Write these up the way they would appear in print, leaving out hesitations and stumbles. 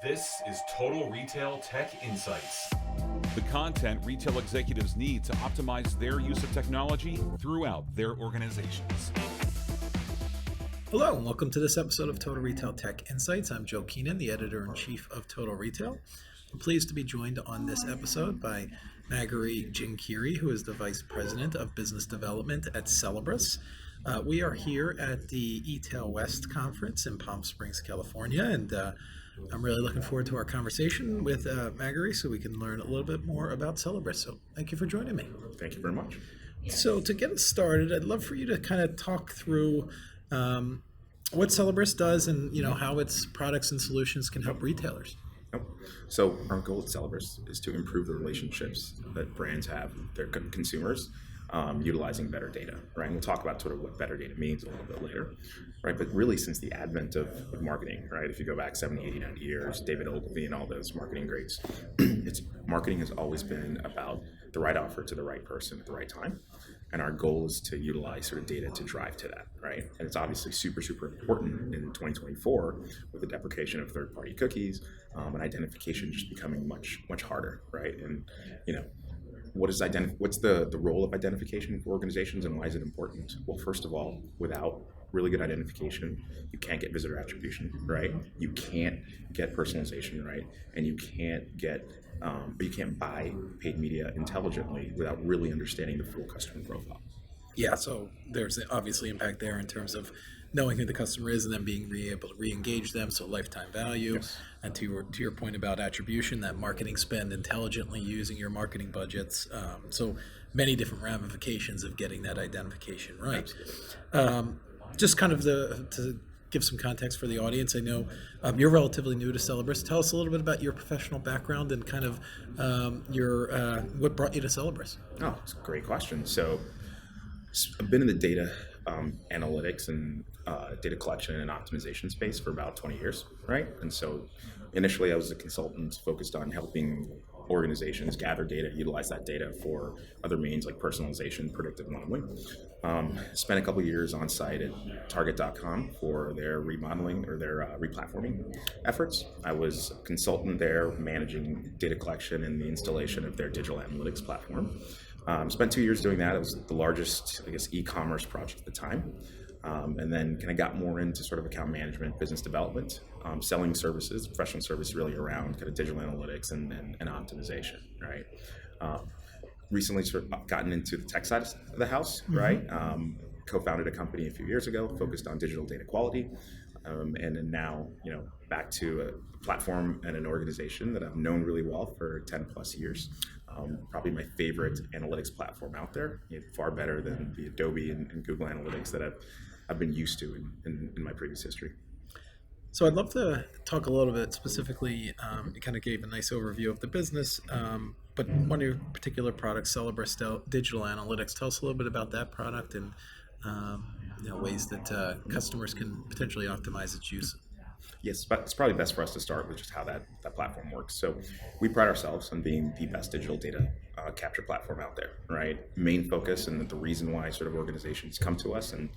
This is Total Retail Tech Insights. The content retail executives need to optimize their use of technology throughout their organizations. Hello, and welcome to this episode of Total Retail Tech Insights. I'm Joe Keenan, the editor-in-chief of Total Retail. I'm pleased to be joined on this episode by Maigari Jinkiri, who is the Vice President of Business Development at Celebrus. We are here at the eTail West Conference in Palm Springs, California, and I'm really looking forward to our conversation with Maigari so we can learn a little bit more about Celebrus. So thank you for joining me. Thank you very much. So to get us started, I'd love for you to kind of talk through what Celebrus does and how its products and solutions can help retailers. So our goal at Celebrus is to improve the relationships that brands have with their consumers, utilizing better data, right? And we'll talk about sort of what better data means a little bit later, right? But really since the advent of marketing, right? If you go back 70, 80, 90 years, David Ogilvy and all those marketing greats, marketing has always been about the right offer to the right person at the right time. And our goal is to utilize sort of data to drive to that, right? And it's obviously super, super important in 2024 with the deprecation of third-party cookies and identification just becoming much, much harder, right? And, what's the role of identification for organizations and why is it important? Well, first of all, without really good identification, you can't get visitor attribution, right? You can't get personalization, right? And you can't buy paid media intelligently without really understanding the full customer profile. Yeah, so there's obviously impact there in terms of knowing who the customer is and then being able to re-engage them, so lifetime value. Yes. And to your point about attribution, that marketing spend intelligently using your marketing budgets. So many different ramifications of getting that identification right. Just kind of to give some context for the audience, I know you're relatively new to Celebrus. Tell us a little bit about your professional background and kind of what brought you to Celebrus. Oh, it's a great question. So I've been in the data analytics and data collection and optimization space for about 20 years, right? And so initially I was a consultant focused on helping organizations gather data, utilize that data for other means like personalization, predictive modeling. Spent a couple of years on site at Target.com for their remodeling or their replatforming efforts. I was a consultant there managing data collection and the installation of their digital analytics platform. Spent 2 years doing that. It was the largest, e-commerce project at the time. And then kind of got more into sort of account management, business development, selling services, professional service really around kind of digital analytics and optimization, right? Recently sort of gotten into the tech side of the house, right? Co-founded a company a few years ago focused on digital data quality. And then now, back to a platform and an organization that I've known really well for 10 plus years. Probably my favorite analytics platform out there, far better than the Adobe and Google Analytics that I've been used to in my previous history. So I'd love to talk a little bit specifically, you kind of gave a nice overview of the business, but one of your particular products, Celebrus Digital Analytics, tell us a little bit about that product and ways that customers can potentially optimize its use. Yes, but it's probably best for us to start with just how that platform works. So we pride ourselves on being the best digital data capture platform out there, right? Main focus and the reason why sort of organizations come to us, and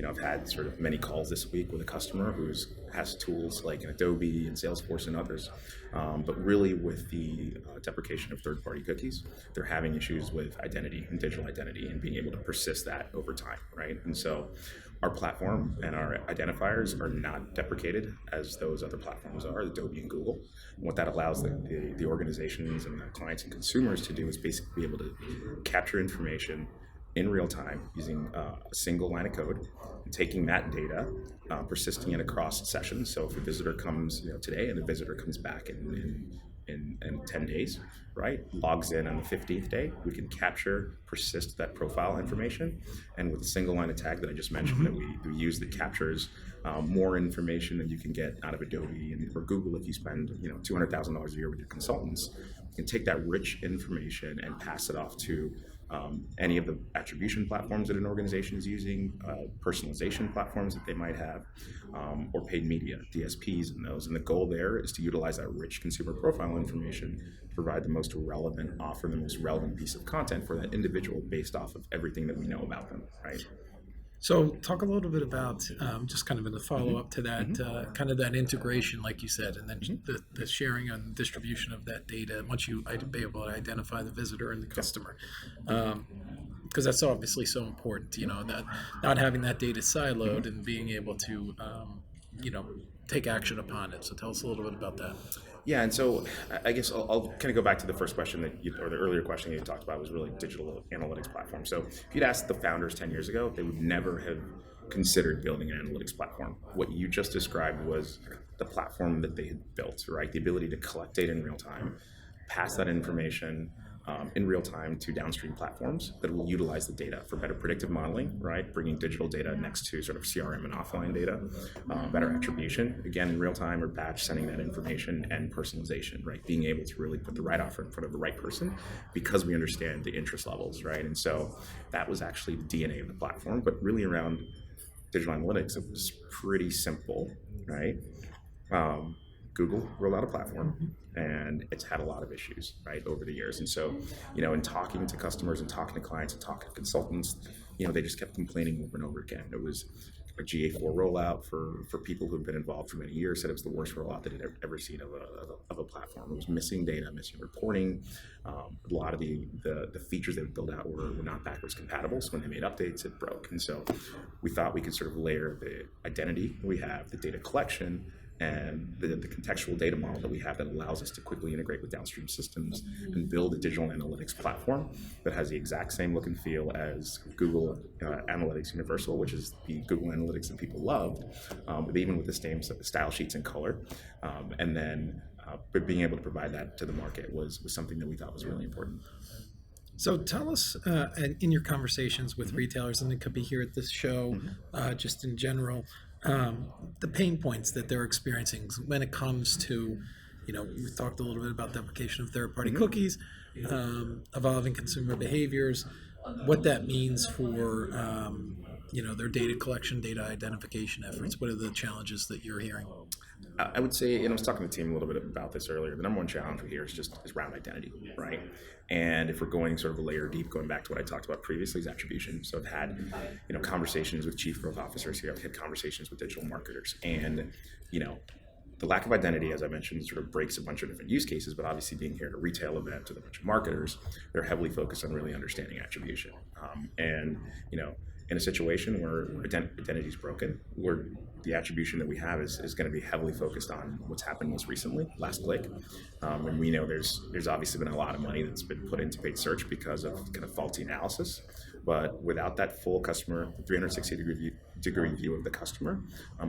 I've had sort of many calls this week with a customer who has tools like Adobe and Salesforce and others, but really with the deprecation of third-party cookies, they're having issues with identity and digital identity and being able to persist that over time, right? And so our platform and our identifiers are not deprecated as those other platforms are, Adobe and Google. And what that allows the organizations and the clients and consumers to do is basically be able to capture information in real time using a single line of code, taking that data, persisting it across sessions. So if a visitor comes today and a visitor comes back in 10 days, right, logs in on the 15th day, we can persist that profile information. And with a single line of tag that I just mentioned that we use that captures more information than you can get out of Adobe or Google if you spend $200,000 a year with your consultants, you can take that rich information and pass it off to any of the attribution platforms that an organization is using, personalization platforms that they might have, or paid media, DSPs and those. And the goal there is to utilize that rich consumer profile information to provide the most relevant offer, the most relevant piece of content for that individual based off of everything that we know about them, right? So talk a little bit about just kind of in the follow-up to that, kind of that integration, like you said, and then the sharing and distribution of that data once you be able to identify the visitor and the customer. Because that's obviously so important, that not having that data siloed and being able to, take action upon it. So tell us a little bit about that. Yeah, and so I guess I'll kind of go back to the first question or the earlier question you talked about was really digital analytics platform. So if you'd asked the founders 10 years ago, they would never have considered building an analytics platform. What you just described was the platform that they had built, right? The ability to collect data in real time, pass that information in real time to downstream platforms that will utilize the data for better predictive modeling, right? Bringing digital data next to sort of CRM and offline data, better attribution, again, in real time or batch sending that information, and personalization, right? Being able to really put the right offer in front of the right person because we understand the interest levels, right? And so that was actually the DNA of the platform, but really around digital analytics, it was pretty simple, right? Google rolled out a platform and it's had a lot of issues, right, over the years. And so, in talking to customers and talking to clients and talking to consultants, they just kept complaining over and over again. It was a GA4 rollout for people who've been involved for many years, said it was the worst rollout that they'd ever seen of a platform. It was missing data, missing reporting. A lot of the features they would build out were not backwards compatible. So when they made updates, it broke. And so we thought we could sort of layer the identity we have, the data collection, and the contextual data model that we have that allows us to quickly integrate with downstream systems and build a digital analytics platform that has the exact same look and feel as Google Analytics Universal, which is the Google Analytics that people loved, but even with the same style sheets and color. And then but being able to provide that to the market was something that we thought was really important. So tell us, in your conversations with retailers, and it could be here at this show, just in general, the pain points that they're experiencing when it comes to, we talked a little bit about deprecation of third-party cookies, evolving consumer behaviors, what that means for, their data collection, data identification efforts. What are the challenges that you're hearing? I would say, and I was talking to the team a little bit about this earlier, the number one challenge we hear is around identity, right? And if we're going sort of a layer deep, going back to what I talked about previously, is attribution. So I've had, conversations with chief growth officers here. I've had conversations with digital marketers, and, the lack of identity, as I mentioned, sort of breaks a bunch of different use cases, but obviously being here at a retail event with a bunch of marketers, they're heavily focused on really understanding attribution. In a situation where identity is broken, where the attribution that we have is going to be heavily focused on what's happened most recently, last click. And we know there's obviously been a lot of money that's been put into paid search because of kind of faulty analysis. But without that full customer 360-degree view of the customer,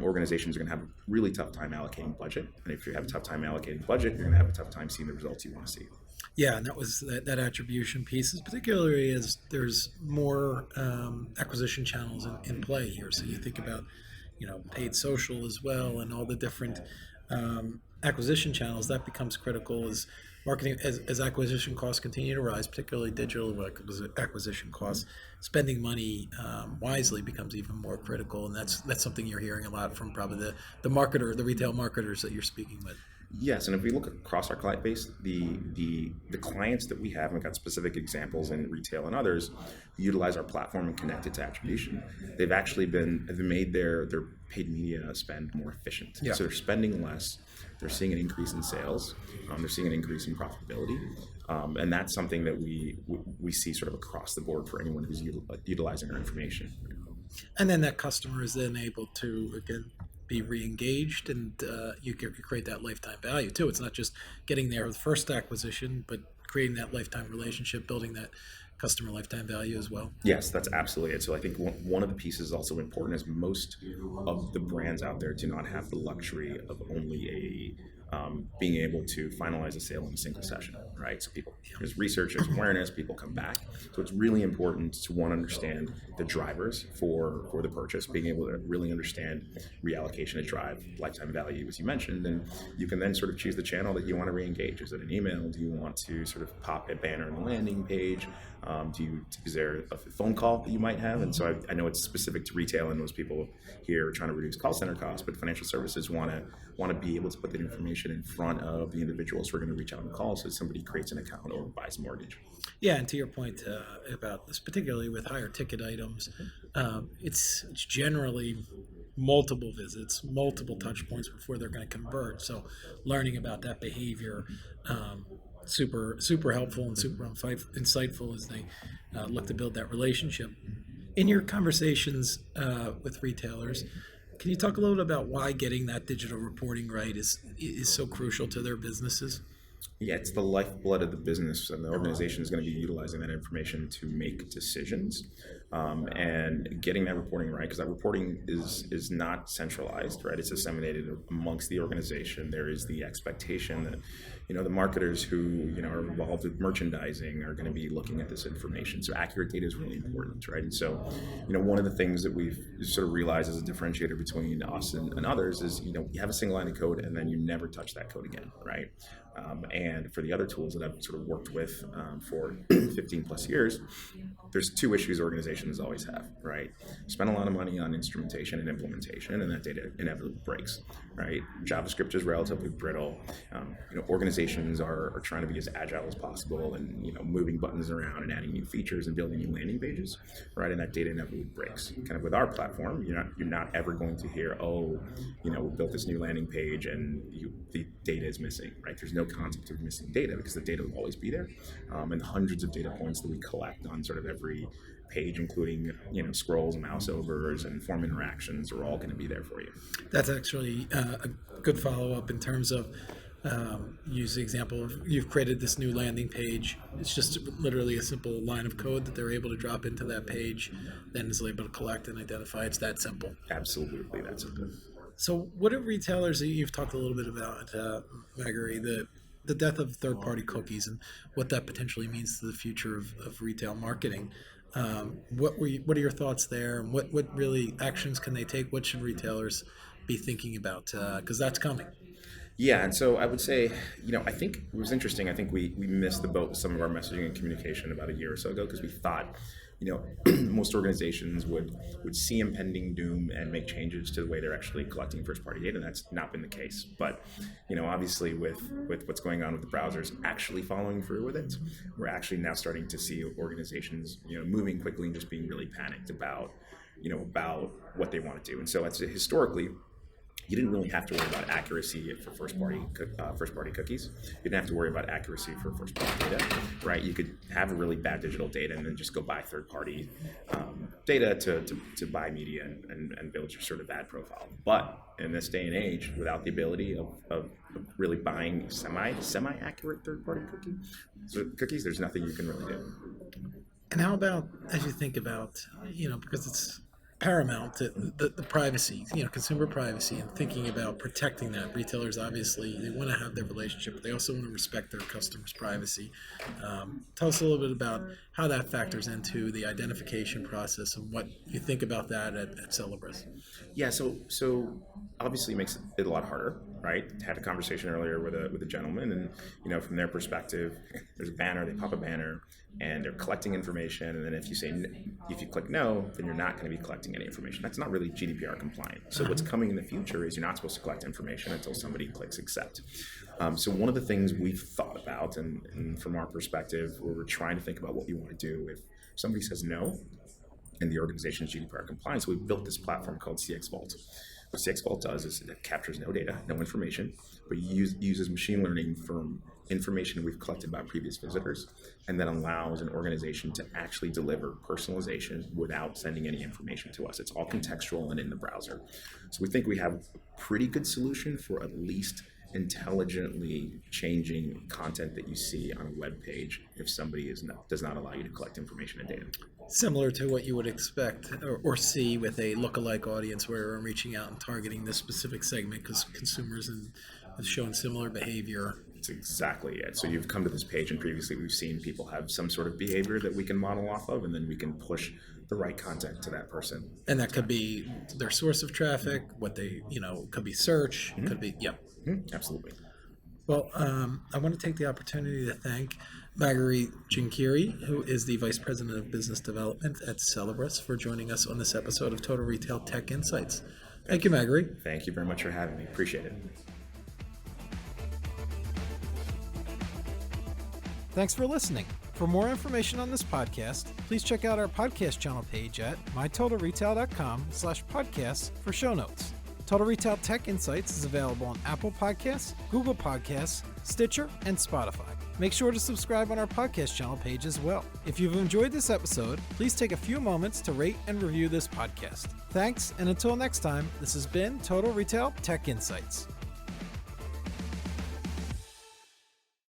organizations are going to have a really tough time allocating budget. And if you have a tough time allocating budget, you're going to have a tough time seeing the results you want to see. Yeah, and that was that attribution piece, is particularly as there's more acquisition channels in play here. So you think about, paid social as well, and all the different acquisition channels. That becomes critical as marketing, as acquisition costs continue to rise, particularly digital acquisition costs. Spending money wisely becomes even more critical, and that's something you're hearing a lot from probably the retail marketers that you're speaking with. Yes, and if we look across our client base, the clients that we have, and we've got specific examples in retail and others, who utilize our platform and connect it to attribution, they've actually made their paid media spend more efficient. Yeah. So they're spending less, they're seeing an increase in sales, they're seeing an increase in profitability, and that's something that we see sort of across the board for anyone who's utilizing our information. And then that customer is then able to, again, be re-engaged, and you can create that lifetime value too. It's not just getting there with first acquisition, but creating that lifetime relationship, building that customer lifetime value as well. Yes, that's absolutely it. So I think one of the pieces also important is most of the brands out there do not have the luxury of only being able to finalize a sale in a single session, right? So there's research, there's awareness, people come back. So it's really important to understand the drivers for the purchase, being able to really understand reallocation to drive lifetime value, as you mentioned, and you can then sort of choose the channel that you want to re-engage. Is it an email? Do you want to sort of pop a banner on the landing page? Is there a phone call that you might have? And so I know it's specific to retail, and most people here are trying to reduce call center costs, but financial services want to be able to put that information information in front of the individuals who are going to reach out and call, so that somebody creates an account or buys a mortgage. Yeah, and to your point about this, particularly with higher ticket items, it's generally multiple visits, multiple touch points before they're going to convert. So learning about that behavior, super helpful and super insightful as they look to build that relationship. In your conversations with retailers, can you talk a little bit about why getting that digital reporting right is so crucial to their businesses? Yeah, it's the lifeblood of the business, and the organization is going to be utilizing that information to make decisions, and getting that reporting right, because that reporting is not centralized, right? It's disseminated amongst the organization. There is the expectation that, the marketers who, are involved with merchandising are going to be looking at this information. So accurate data is really important, right? And so, one of the things that we've sort of realized as a differentiator between us and others is, you have a single line of code and then you never touch that code again, right? And for the other tools that I've sort of worked with for 15 plus years, there's two issues organizations always have, right? Spend a lot of money on instrumentation and implementation, and that data inevitably breaks, right? JavaScript is relatively brittle. Organizations are trying to be as agile as possible, and moving buttons around and adding new features and building new landing pages, right? And that data inevitably breaks. Kind of with our platform, you're not ever going to hear, we built this new landing page and the data is missing, right? There's no concept of missing data because the data will always be there, and the hundreds of data points that we collect on sort of every page, including scrolls, mouse overs, and form interactions, are all going to be there for you. That's actually a good follow-up in terms of use the example of you've created this new landing page. It's just literally a simple line of code that they're able to drop into that page, then is able to collect and identify. It's that simple. Absolutely, that's simple. So what are retailers, you've talked a little bit about, Maigari, the death of third-party cookies and what that potentially means to the future of retail marketing. What are your thoughts there? And what really actions can they take? What should retailers be thinking about? Because that's coming. Yeah, and so I would say, I think it was interesting. I think we missed the boat with some of our messaging and communication about a year or so ago, because we thought, most organizations would see impending doom and make changes to the way they're actually collecting first-party data, and that's not been the case. But, obviously with what's going on with the browsers actually following through with it, we're actually now starting to see organizations, moving quickly and just being really panicked about what they want to do. And so it's historically, you didn't really have to worry about accuracy for first-party cookies. You didn't have to worry about accuracy for first-party data, right? You could have a really bad digital data and then just go buy third-party data to buy media and build your sort of ad profile. But in this day and age, without the ability of really buying semi-accurate third-party cookies, there's nothing you can really do. And how about, as you think about, because it's paramount to the privacy, consumer privacy, and thinking about protecting that. Retailers, obviously, they want to have their relationship, but they also want to respect their customers' privacy. Tell us a little bit about how that factors into the identification process and what you think about that at Celebrus. Yeah, so obviously it makes it a lot harder, right? I had a conversation earlier with a gentleman, and from their perspective, there's a banner, they pop a banner, and they're collecting information, and then if you click no, then you're not going to be collecting any information. That's not really GDPR compliant. So what's coming in the future is you're not supposed to collect information until somebody clicks accept. So one of the things we've thought about, and from our perspective, where we're trying to think about what you want to do if somebody says no, and the organization is GDPR compliant, so we built this platform called CX Vault. What CX Vault does is it captures no data, no information, but uses machine learning from information we've collected about previous visitors, and then allows an organization to actually deliver personalization without sending any information to us. It's all contextual and in the browser. So we think we have a pretty good solution for at least intelligently changing content that you see on a web page if somebody does not allow you to collect information and data. Similar to what you would expect or see with a lookalike audience, where I'm reaching out and targeting this specific segment because consumers have shown similar behavior. That's exactly it. So you've come to this page, and previously we've seen people have some sort of behavior that we can model off of, and then we can push the right content to that person. And that could be their source of traffic, what they, could be search, could be, Absolutely. Well, I want to take the opportunity to thank Maigari Jinkiri, who is the Vice President of Business Development at Celebrus, for joining us on this episode of Total Retail Tech Insights. Thank you, Maigari. Thank you very much for having me. Appreciate it. Thanks for listening. For more information on this podcast, please check out our podcast channel page at mytotalretail.com/podcasts for show notes. Total Retail Tech Insights is available on Apple Podcasts, Google Podcasts, Stitcher, and Spotify. Make sure to subscribe on our podcast channel page as well. If you've enjoyed this episode, please take a few moments to rate and review this podcast. Thanks, and until next time, this has been Total Retail Tech Insights.